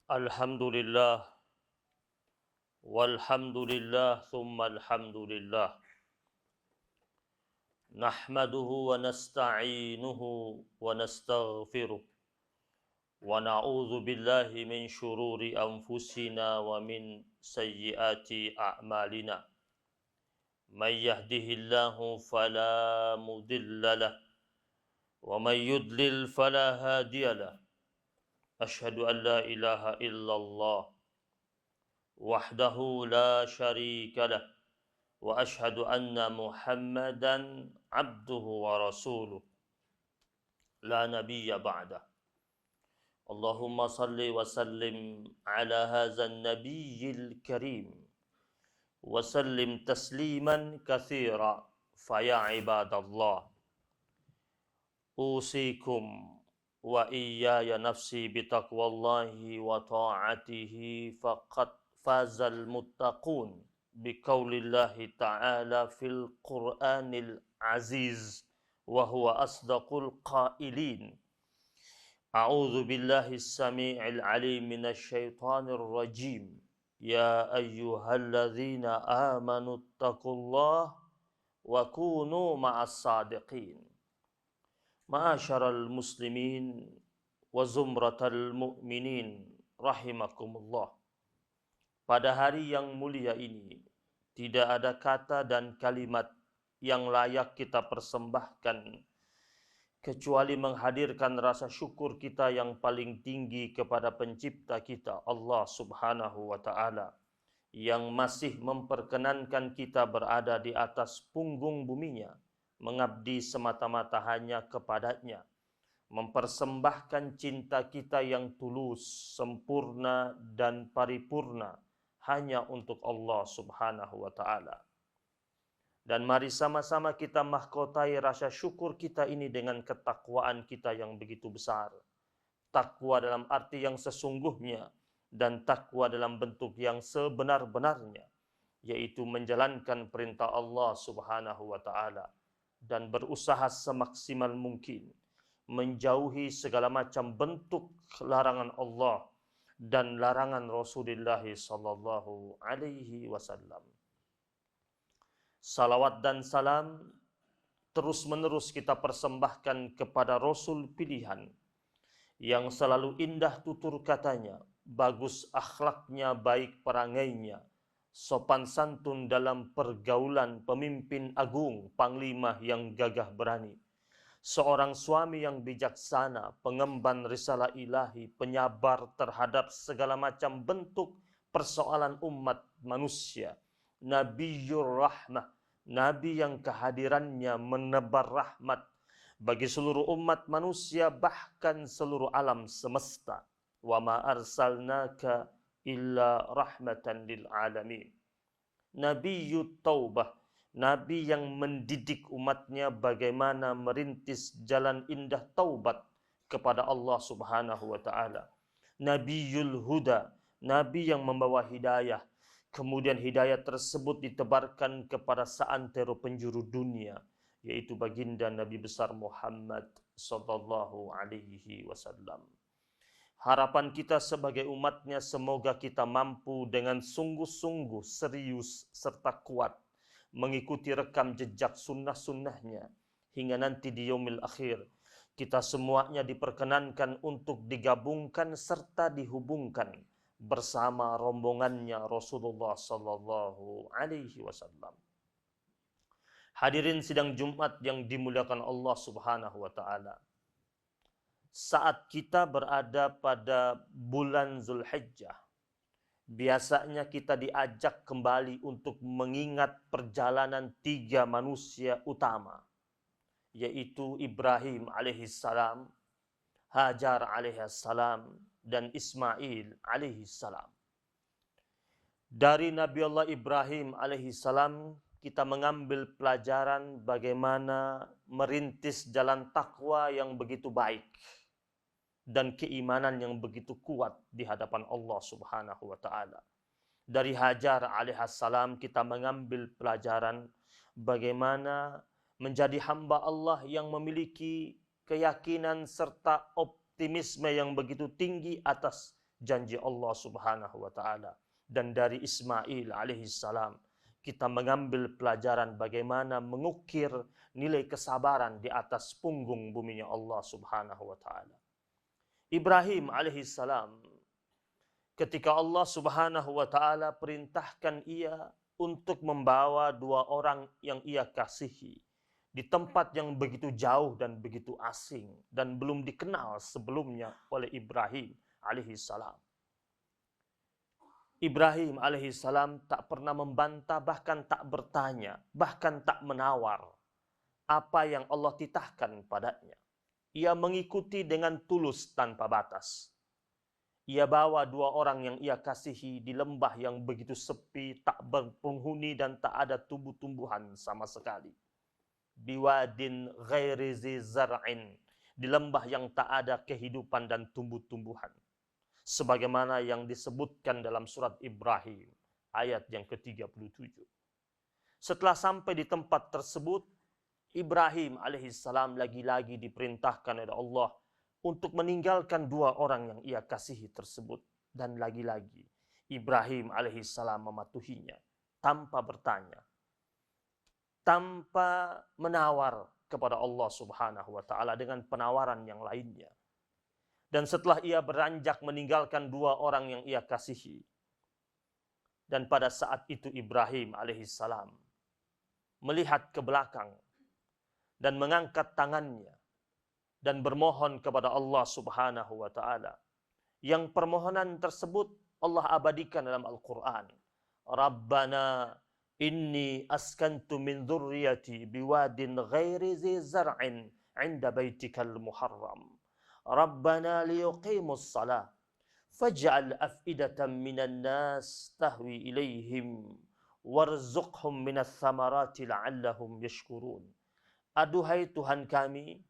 Alhamdulillah, walhamdulillah, thumma alhamdulillah. Nahmaduhu wa nasta'inuhu wa nastaghfiruh. Wa na'udzu billahi min syururi anfusina wa min sayyiati a'malina. May yahdihillahu fala mudilla lah, wa may yudlil fala hadiya lah. Asyhadu an la ilaha illallah wahdahu la syarika lah. Wa ashhadu anna Muhammadan abduhu wa rasuluh la nabiyya ba'dah. Allahumma salli wa sallim ala hadzal nabiyyil karim wa sallim tasliman katsira fa ya ibadallah usikum wa iyaya nafsi bitaqwallahi wa ta'atihi faqad fazal muttaqun biqaulillahi ta'ala fil Qur'anil aziz wa huwa asdaqul qailin. A'udzu billahi as-sami'il 'alim minasy syaithanir rajim. Ya ayyuhalladzina amanu taqullaha wa kunu ma'as sadiqin. Ma'asyaral muslimin wa zumratal mu'minin rahimakumullah. Pada hari yang mulia ini, tidak ada kata dan kalimat yang layak kita persembahkan kecuali menghadirkan rasa syukur kita yang paling tinggi kepada pencipta kita, Allah Subhanahu wa Ta'ala, yang masih memperkenankan kita berada di atas punggung buminya, mengabdi semata-mata hanya kepadanya, mempersembahkan cinta kita yang tulus, sempurna dan paripurna hanya untuk Allah Subhanahu wa Ta'ala. Dan mari sama-sama kita mahkotai rasa syukur kita ini dengan ketakwaan kita yang begitu besar. Takwa dalam arti yang sesungguhnya dan takwa dalam bentuk yang sebenar-benarnya, yaitu menjalankan perintah Allah Subhanahu wa Ta'ala dan berusaha semaksimal mungkin menjauhi segala macam bentuk larangan Allah dan larangan Rasulullah sallallahu alaihi wasallam. Salawat dan salam terus-menerus kita persembahkan kepada Rasul pilihan yang selalu indah tutur katanya, bagus akhlaknya, baik perangainya, sopan santun dalam pergaulan, pemimpin agung, panglima yang gagah berani, seorang suami yang bijaksana, pengemban risalah ilahi, penyabar terhadap segala macam bentuk persoalan umat manusia, Nabiyur Rahmah, Nabi yang kehadirannya menebar rahmat bagi seluruh umat manusia, bahkan seluruh alam semesta. Wa ma arsalnaka illa rahmatan lil alamin. Nabiyyut taubah, Nabi yang mendidik umatnya bagaimana merintis jalan indah taubat kepada Allah Subhanahu wa Ta'ala. Nabiyul huda, Nabi yang membawa hidayah. Kemudian hidayah tersebut ditebarkan kepada seantero penjuru dunia, yaitu baginda Nabi besar Muhammad sallallahu alaihi wasallam. Harapan kita sebagai umatnya, semoga kita mampu dengan sungguh-sungguh, serius, serta kuat mengikuti rekam jejak sunnah-sunnahnya hingga nanti di yaumil akhir kita semuanya diperkenankan untuk digabungkan serta dihubungkan bersama rombongannya Rasulullah sallallahu alaihi wasallam. Hadirin sidang Jumat yang dimuliakan Allah Subhanahu wa Ta'ala. Saat kita berada pada bulan Zulhijjah, biasanya kita diajak kembali untuk mengingat perjalanan tiga manusia utama, yaitu Ibrahim alaihissalam, Hajar alaihissalam, dan Ismail alaihissalam. Dari Nabi Allah Ibrahim alaihissalam kita mengambil pelajaran bagaimana merintis jalan takwa yang begitu baik dan keimanan yang begitu kuat di hadapan Allah Subhanahu wa Ta'ala. Dari Hajar alaihissalam kita mengambil pelajaran bagaimana menjadi hamba Allah yang memiliki keyakinan serta optimisme yang begitu tinggi atas janji Allah Subhanahu wa taala. Dan dari Ismail alaihissalam kita mengambil pelajaran bagaimana mengukir nilai kesabaran di atas punggung buminya Allah Subhanahu wa taala. Ibrahim alaihissalam ketika Allah Subhanahu wa taala perintahkan ia untuk membawa dua orang yang ia kasihi di tempat yang begitu jauh dan begitu asing dan belum dikenal sebelumnya oleh Ibrahim alaihissalam. Ibrahim alaihissalam tak pernah membantah, bahkan tak bertanya, bahkan tak menawar apa yang Allah titahkan padanya. Ia mengikuti dengan tulus tanpa batas. Ia bawa dua orang yang ia kasihi di lembah yang begitu sepi, tak berpenghuni dan tak ada tumbuh-tumbuhan sama sekali. Biwadin ghairi zi zar'in, di lembah yang tak ada kehidupan dan tumbuh-tumbuhan. Sebagaimana yang disebutkan dalam surat Ibrahim ayat yang ke-37. Setelah sampai di tempat tersebut, Ibrahim alaihissalam lagi-lagi diperintahkan oleh Allah untuk meninggalkan dua orang yang ia kasihi tersebut. Dan lagi-lagi Ibrahim alaihissalam mematuhinya tanpa bertanya, tanpa menawar kepada Allah Subhanahu wa taala dengan penawaran yang lainnya. Dan setelah ia beranjak meninggalkan dua orang yang ia kasihi, dan pada saat itu Ibrahim alaihissalam melihat ke belakang dan mengangkat tangannya dan bermohon kepada Allah Subhanahu wa taala. Yang permohonan tersebut Allah abadikan dalam Al-Qur'an. Rabbana inni askantu min dzurriyyati biwadin ghairi zi zar'in 'inda baitikal muharram. Rabbana liyuqimus shalah faj'al af'idatan minan nas tahwi ilaihim warzuqhum minas thamarati la'allahum yashkurun. Aduhai Tuhan kami,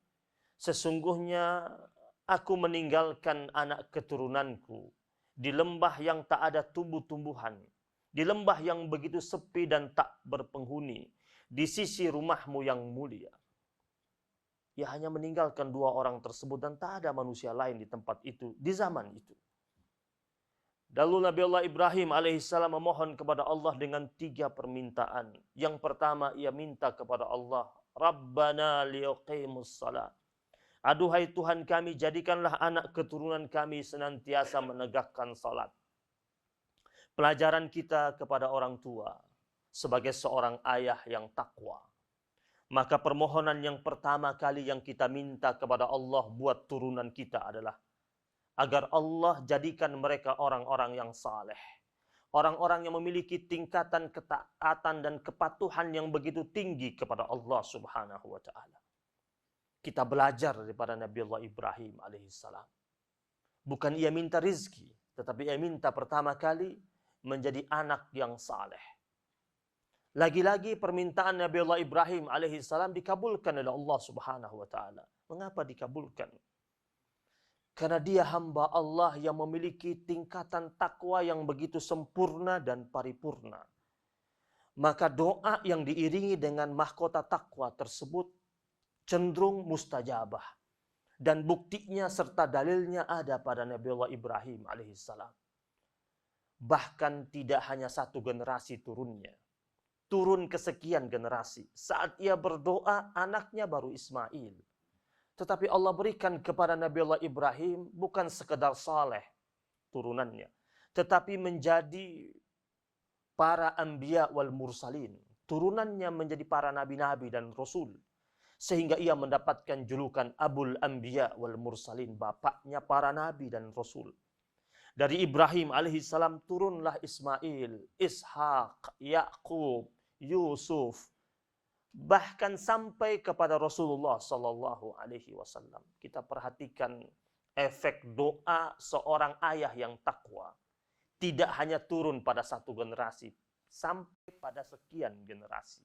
sesungguhnya aku meninggalkan anak keturunanku di lembah yang tak ada tumbuh-tumbuhan, di lembah yang begitu sepi dan tak berpenghuni, di sisi rumahmu yang mulia. Ia hanya meninggalkan dua orang tersebut dan tak ada manusia lain di tempat itu, di zaman itu. Lalu Nabi Allah Ibrahim alaihissalam memohon kepada Allah dengan 3 permintaan. Yang pertama, ia minta kepada Allah, Rabbana liyuqimus shalah. Aduhai Tuhan kami, jadikanlah anak keturunan kami senantiasa menegakkan salat. Pelajaran kita kepada orang tua sebagai seorang ayah yang takwa. Maka permohonan yang pertama kali yang kita minta kepada Allah buat turunan kita adalah agar Allah jadikan mereka orang-orang yang saleh. Orang-orang yang memiliki tingkatan ketaatan dan kepatuhan yang begitu tinggi kepada Allah Subhanahu wa taala. Kita belajar daripada Nabi Allah Ibrahim alaihissalam. Bukan ia minta rizki, tetapi ia minta pertama kali menjadi anak yang saleh. Lagi-lagi permintaan Nabi Allah Ibrahim alaihissalam dikabulkan oleh Allah Subhanahu wa taala. Mengapa dikabulkan? Karena dia hamba Allah yang memiliki tingkatan takwa yang begitu sempurna dan paripurna. Maka doa yang diiringi dengan mahkota takwa tersebut cenderung mustajabah. Dan buktinya serta dalilnya ada pada Nabi Allah Ibrahim alaihissalam. Bahkan tidak hanya satu generasi turunnya. Turun kesekian generasi. Saat ia berdoa, anaknya baru Ismail. Tetapi Allah berikan kepada Nabi Allah Ibrahim bukan sekedar saleh turunannya, tetapi menjadi para anbiya wal mursalin. Turunannya menjadi para nabi-nabi dan rasul. Sehingga ia mendapatkan julukan Abul Anbiya wal Mursalin, bapaknya para nabi dan rasul. Dari Ibrahim alaihissalam turunlah Ismail, Ishak, Yakub, Yusuf, bahkan sampai kepada Rasulullah sallallahu alaihi wasallam. Kita perhatikan efek doa seorang ayah yang takwa. Tidak hanya turun pada satu generasi, sampai pada sekian generasi.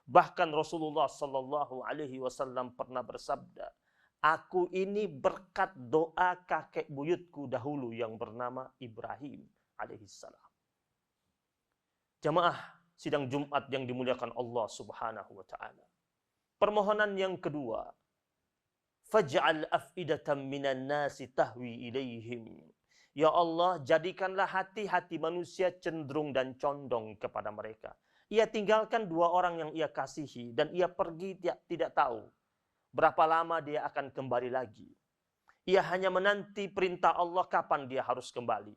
Bahkan Rasulullah sallallahu alaihi wasallam pernah bersabda, aku ini berkat doa kakek buyutku dahulu yang bernama Ibrahim alaihissalam. Jamaah sidang Jumat yang dimuliakan Allah Subhanahu wa taala. Permohonan yang kedua, faj'al af'idatan minan nasi tahwi ilaihim. Ya Allah, jadikanlah hati-hati manusia cenderung dan condong kepada mereka. Ia tinggalkan dua orang yang ia kasihi dan ia pergi tidak tahu berapa lama dia akan kembali lagi. Ia hanya menanti perintah Allah kapan dia harus kembali.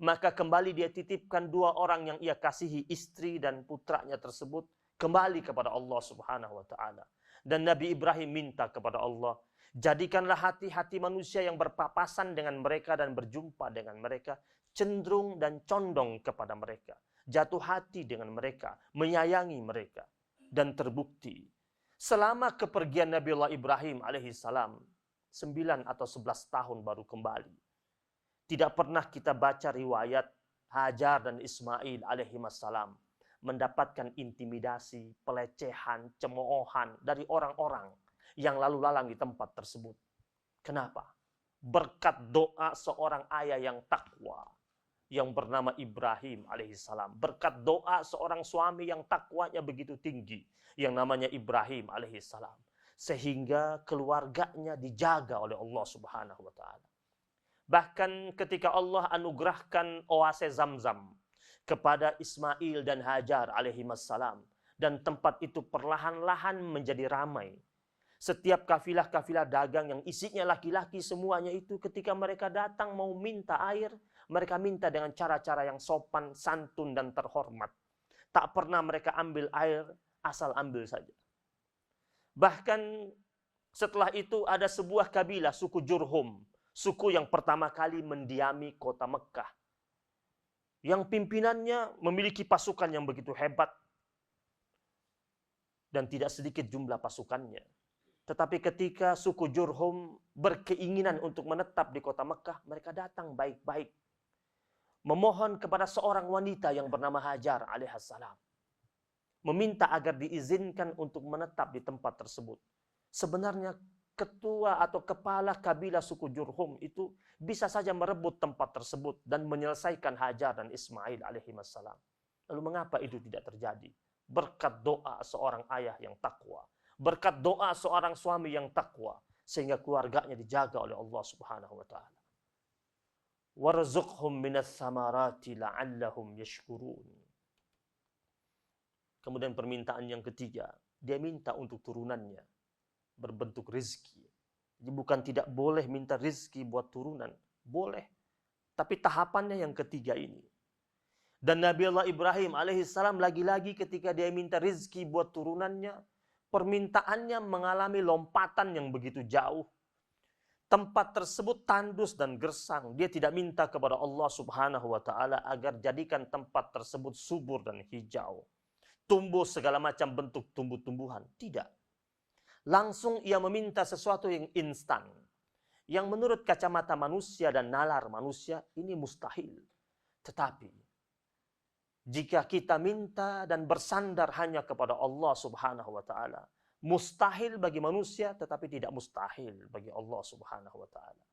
Maka kembali dia titipkan dua orang yang ia kasihi, istri dan putranya tersebut, kembali kepada Allah Subhanahu wa taala. Dan Nabi Ibrahim minta kepada Allah, jadikanlah hati-hati manusia yang berpapasan dengan mereka dan berjumpa dengan mereka cenderung dan condong kepada mereka, jatuh hati dengan mereka, menyayangi mereka. Dan terbukti selama kepergian Nabiullah Ibrahim alaihissalam 9 atau 11 tahun baru kembali. Tidak pernah kita baca riwayat Hajar dan Ismail alaihissalam mendapatkan intimidasi, pelecehan, cemoohan dari orang-orang yang lalu lalang di tempat tersebut. Kenapa? Berkat doa seorang ayah yang takwa yang bernama Ibrahim alaihissalam. Berkat doa seorang suami yang takwanya begitu tinggi yang namanya Ibrahim alaihissalam. Sehingga keluarganya dijaga oleh Allah Subhanahu wa taala. Bahkan ketika Allah anugerahkan oase Zamzam kepada Ismail dan Hajar alaihissalam, dan tempat itu perlahan-lahan menjadi ramai. Setiap kafilah-kafilah dagang yang isinya laki-laki semuanya itu ketika mereka datang mau minta air, mereka minta dengan cara-cara yang sopan, santun dan terhormat. Tak pernah mereka ambil air asal ambil saja. Bahkan setelah itu ada sebuah kabilah, suku Jurhum, suku yang pertama kali mendiami kota Mekkah. Yang pimpinannya memiliki pasukan yang begitu hebat. Dan tidak sedikit jumlah pasukannya. Tetapi ketika suku Jurhum berkeinginan untuk menetap di kota Mekkah, mereka datang baik-baik. Memohon kepada seorang wanita yang bernama Hajar alaihissalam. Meminta agar diizinkan untuk menetap di tempat tersebut. Sebenarnya ketua atau kepala kabilah suku Jurhum itu bisa saja merebut tempat tersebut dan menyelesaikan Hajar dan Ismail alaihissalam. Lalu mengapa itu tidak terjadi? Berkat doa seorang ayah yang takwa. Berkat doa seorang suami yang takwa. Sehingga keluarganya dijaga oleh Allah Subhanahu wa ta'ala. Warzuqhum minas samarati la'allahum yashkurun. Kemudian permintaan yang ketiga, dia minta untuk turunannya berbentuk rizki. Jadi bukan tidak boleh minta rizki buat turunan, boleh. Tapi tahapannya yang ketiga ini. Dan Nabi Allah Ibrahim alaihissalam lagi-lagi ketika dia minta rizki buat turunannya, permintaannya mengalami lompatan yang begitu jauh. Tempat tersebut tandus dan gersang. Dia tidak minta kepada Allah Subhanahu wa ta'ala agar jadikan tempat tersebut subur dan hijau. Tumbuh segala macam bentuk tumbuh-tumbuhan. Tidak. Langsung ia meminta sesuatu yang instan. Yang menurut kacamata manusia dan nalar manusia ini mustahil. Tetapi jika kita minta dan bersandar hanya kepada Allah Subhanahu wa ta'ala, mustahil bagi manusia tetapi tidak mustahil bagi Allah Subhanahu wa ta'ala.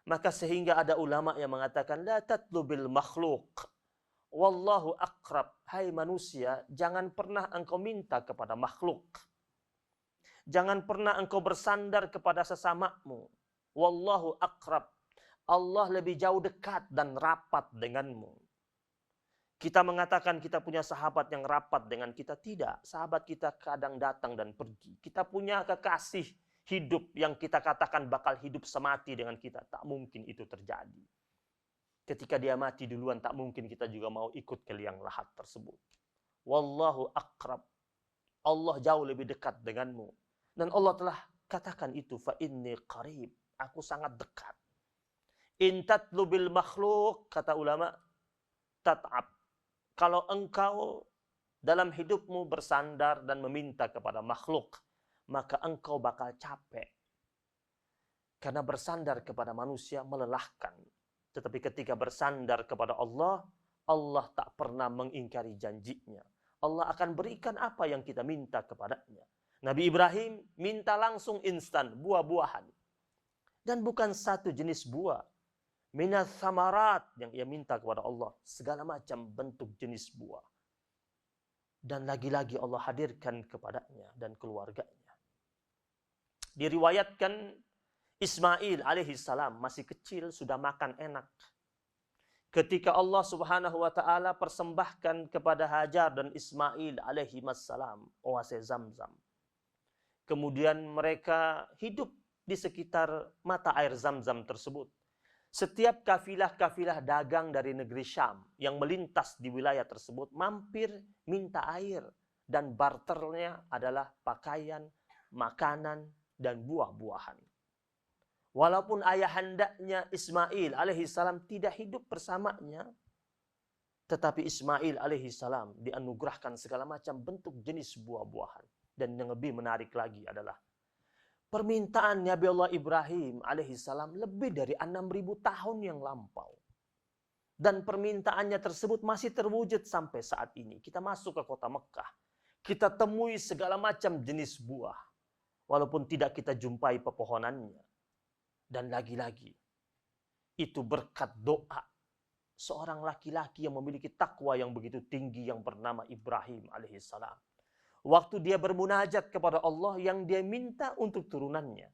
Maka sehingga ada ulama yang mengatakan la tatlubil makhluk wallahu aqrab. Hai manusia, jangan pernah engkau minta kepada makhluk. Jangan pernah engkau bersandar kepada sesamamu. Wallahu aqrab. Allah lebih jauh dekat dan rapat denganmu. Kita mengatakan kita punya sahabat yang rapat dengan kita. Tidak. Sahabat kita kadang datang dan pergi. Kita punya kekasih hidup yang kita katakan bakal hidup semati dengan kita. Tak mungkin itu terjadi. Ketika dia mati duluan, tak mungkin kita juga mau ikut ke liang lahat tersebut. Wallahu aqrab. Allah jauh lebih dekat denganmu. Dan Allah telah katakan itu. Fa inni qarib. Aku sangat dekat. In tatlubil makhluk, kata ulama, tat'ab. Kalau engkau dalam hidupmu bersandar dan meminta kepada makhluk, maka engkau bakal capek. Karena bersandar kepada manusia melelahkan. Tetapi ketika bersandar kepada Allah, Allah tak pernah mengingkari janjinya. Allah akan berikan apa yang kita minta kepadanya. Nabi Ibrahim minta langsung instan, buah-buahan. Dan bukan satu jenis buah. Minas samarat yang ia minta kepada Allah. Segala macam bentuk jenis buah. Dan lagi-lagi Allah hadirkan kepadanya dan keluarganya. Diriwayatkan Ismail alaihissalam masih kecil sudah makan enak. ketika Allah Subhanahu wa taala persembahkan kepada Hajar dan Ismail alaihi wassalam oasis Zamzam. Kemudian mereka hidup di sekitar mata air Zamzam tersebut. Setiap kafilah-kafilah dagang dari negeri Syam yang melintas di wilayah tersebut mampir minta air, dan barternya adalah pakaian, makanan, dan buah-buahan. Walaupun ayahandanya Ismail alaihissalam tidak hidup bersamanya, tetapi Ismail alaihissalam dianugerahkan segala macam bentuk jenis buah-buahan. Dan yang lebih menarik lagi adalah permintaan Nabi Allah Ibrahim alaihissalam lebih dari 6.000 tahun yang lampau. Dan permintaannya tersebut masih terwujud sampai saat ini. Kita masuk ke kota Mekah, kita temui segala macam jenis buah, walaupun tidak kita jumpai pepohonannya. Dan lagi-lagi, itu berkat doa seorang laki-laki yang memiliki takwa yang begitu tinggi yang bernama Ibrahim alaihissalam. Waktu dia bermunajat kepada Allah yang dia minta untuk turunannya.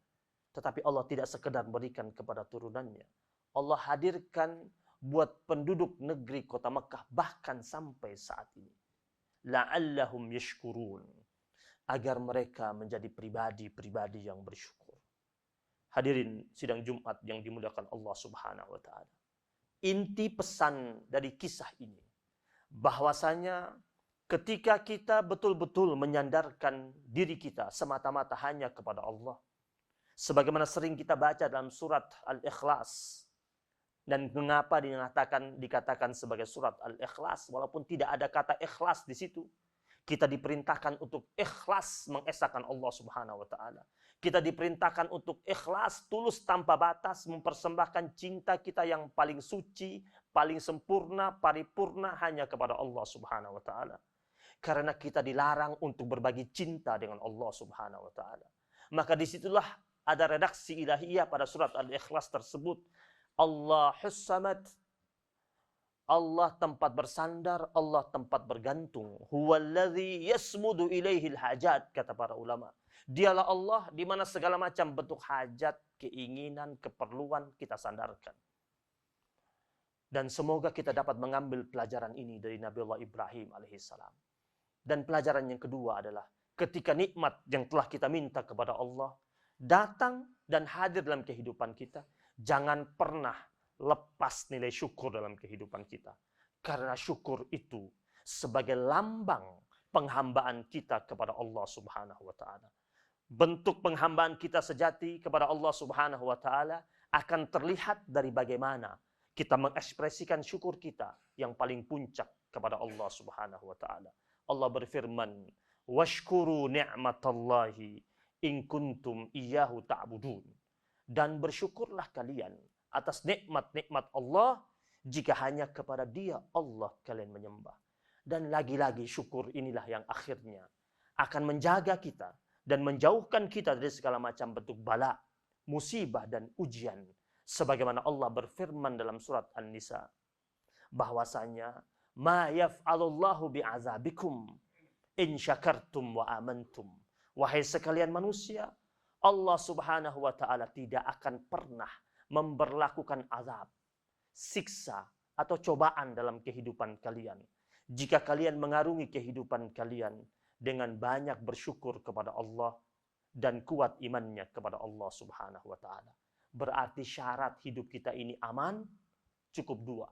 Tetapi Allah tidak sekedar berikan kepada turunannya. Allah hadirkan buat penduduk negeri kota Mekah bahkan sampai saat ini. La'allahum yashkurun. Agar mereka menjadi pribadi-pribadi yang bersyukur. Hadirin sidang Jumat yang dimuliakan Allah Subhanahu wa taala. Inti pesan dari kisah ini bahwasanya ketika kita betul-betul menyandarkan diri kita semata-mata hanya kepada Allah, sebagaimana sering kita baca dalam surat Al-Ikhlas, dan mengapa dikatakan sebagai surat Al-Ikhlas walaupun tidak ada kata ikhlas di situ. Kita diperintahkan untuk ikhlas mengesahkan Allah Subhanahu wa taala. Kita diperintahkan untuk ikhlas, tulus tanpa batas, mempersembahkan cinta kita yang paling suci, paling sempurna, paripurna hanya kepada Allah Subhanahu wa taala. Karena kita dilarang untuk berbagi cinta dengan Allah Subhanahu wa taala. Maka disitulah ada redaksi ilahiyah pada surat Al-Ikhlas tersebut. Allahus Samad, Allah tempat bersandar, Allah tempat bergantung. Huwallazi yasmudu ilaihil hajat, kata para ulama. Dialah Allah di mana segala macam bentuk hajat, keinginan, keperluan kita sandarkan. Dan semoga kita dapat mengambil pelajaran ini dari Nabi Allah Ibrahim alaihissalam. Dan pelajaran yang kedua adalah ketika nikmat yang telah kita minta kepada Allah datang dan hadir dalam kehidupan kita, jangan pernah lepas nilai syukur dalam kehidupan kita. Karena syukur itu sebagai lambang penghambaan kita kepada Allah Subhanahu wa taala. Bentuk penghambaan kita sejati kepada Allah Subhanahu wa taala akan terlihat dari bagaimana kita mengekspresikan syukur kita yang paling puncak kepada Allah Subhanahu wa taala. Allah berfirman, "Washkuru ni'matallahi in kuntum iyyahu ta'budun." Dan bersyukurlah kalian atas nikmat-nikmat Allah jika hanya kepada Dia Allah kalian menyembah. Dan lagi-lagi syukur inilah yang akhirnya akan menjaga kita dan menjauhkan kita dari segala macam bentuk bala, musibah dan ujian. Sebagaimana Allah berfirman dalam surat An-Nisa bahwasanya ma yaf'alullahu bi'azabikum in syakartum wa amantum. Wahai sekalian manusia, Allah Subhanahu wa taala tidak akan pernah memberlakukan azab, siksa, atau cobaan dalam kehidupan kalian jika kalian mengarungi kehidupan kalian dengan banyak bersyukur kepada Allah dan kuat imannya kepada Allah Subhanahu wa taala. Berarti syarat hidup kita ini aman cukup dua,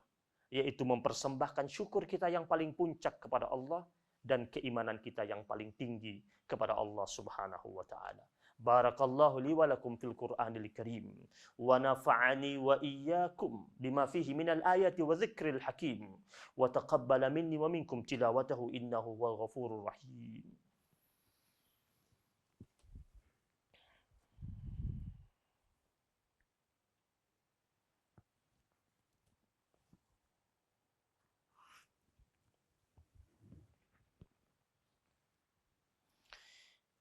yaitu mempersembahkan syukur kita yang paling puncak kepada Allah dan keimanan kita yang paling tinggi kepada Allah Subhanahu wa taala. Barakallahu li wa lakum fil Qur'anil Karim wa nafa'ani wa iyyakum bima fihi minal ayati wa dzikril hakim wa taqabbala minni wa minkum tilawatahu innahu huwal ghafurur rahim.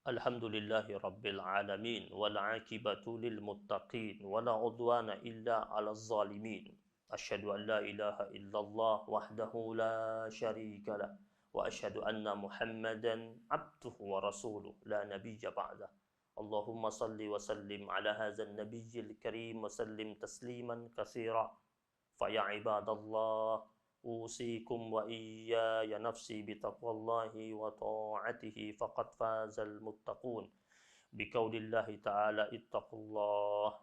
Alhamdulillahi Rabbil Alamin wal aqibatu lil muttaqin wala udwana illa 'alaz zalimin. Asyhadu an la ilaha illallah wahdahu la syarika lah wa asyhadu anna Muhammadan 'abduhu wa rasuluh la nabiyya ba'dah. Allahumma salli wa sallim ala hadzal nabiyyil karim wa sallim tasliman katsira. فيا عباد الله أوصيكم وإياي نفسي بتقوى الله وطاعته فقد فاز المتقون بقول الله تعالى اتقوا الله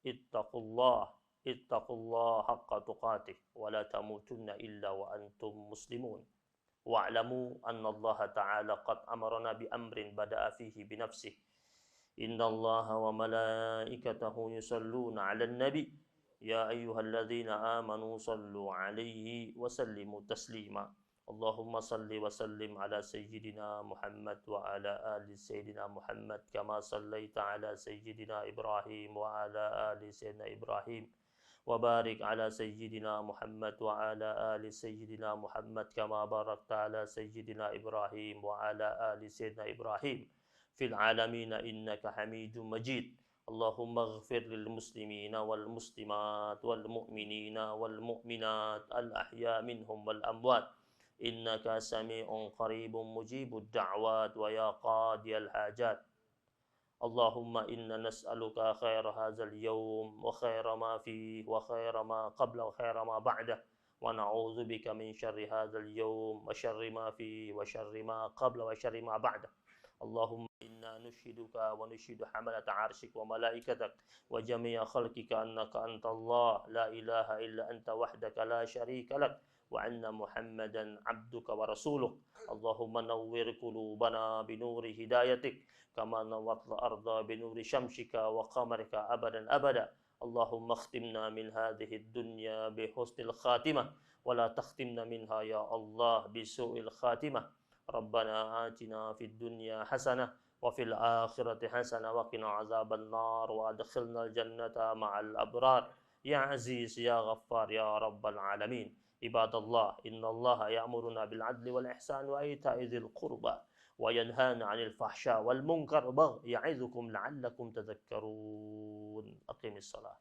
اتقوا الله حق تقاته ولا تموتن إلا وأنتم مسلمون واعلموا أن الله تعالى قد أمرنا بأمر بدأ فيه بنفسه إن الله وملائكته يصلون على النبي يا أيها الذين آمنوا صلوا عليه وسلموا تسليما اللهم صل وسلم على سيدنا محمد وعلى آل سيدنا محمد كما صليت على سيدنا إبراهيم وعلى آل سيدنا إبراهيم وبارك على سيدنا محمد وعلى آل سيدنا محمد كما باركت على سيدنا إبراهيم وعلى آل سيدنا إبراهيم في العالمين إنك حميد مجيد اللهم اغفر للمسلمين والمسلمات والمؤمنين والمؤمنات الأحياء منهم والأموات إنك سميع قريب مجيب الدعوات ويا قاضي الحاجات اللهم إنا نسألك خير هذا اليوم وخير ما فيه وخير ما قبله وخير ما بعده ونعوذ بك من شر هذا اليوم وشر ما فيه وشر ما قبله وشر ما بعده اللهم إنا نشهدك ونشهد حملة عرشك وملائكتك وجميع خلقك أنك أنت الله لا إله إلا أنت وحدك لا شريك لك وأن محمدا عبدك ورسولك اللهم نور قلوبنا بنور هدايتك كما نورت الأرض بنور شمسك وقمرك أبدا أبدا اللهم اختمنا من هذه الدنيا بحسن الخاتمة ولا تختمنا منها يا الله بسوء الخاتمة ربنا آتنا في الدنيا حسنة وفي الآخرة حسنة وقنا عذاب النار وأدخلنا الجنة مع الأبرار يا عزيز يا غفار يا رب العالمين عباد الله إن الله يأمرنا بالعدل والإحسان وإيتاء ذي القربى وينهانا عن الفحشاء والمنكر والبغي يعظكم لعلكم تذكرون أقم الصلاة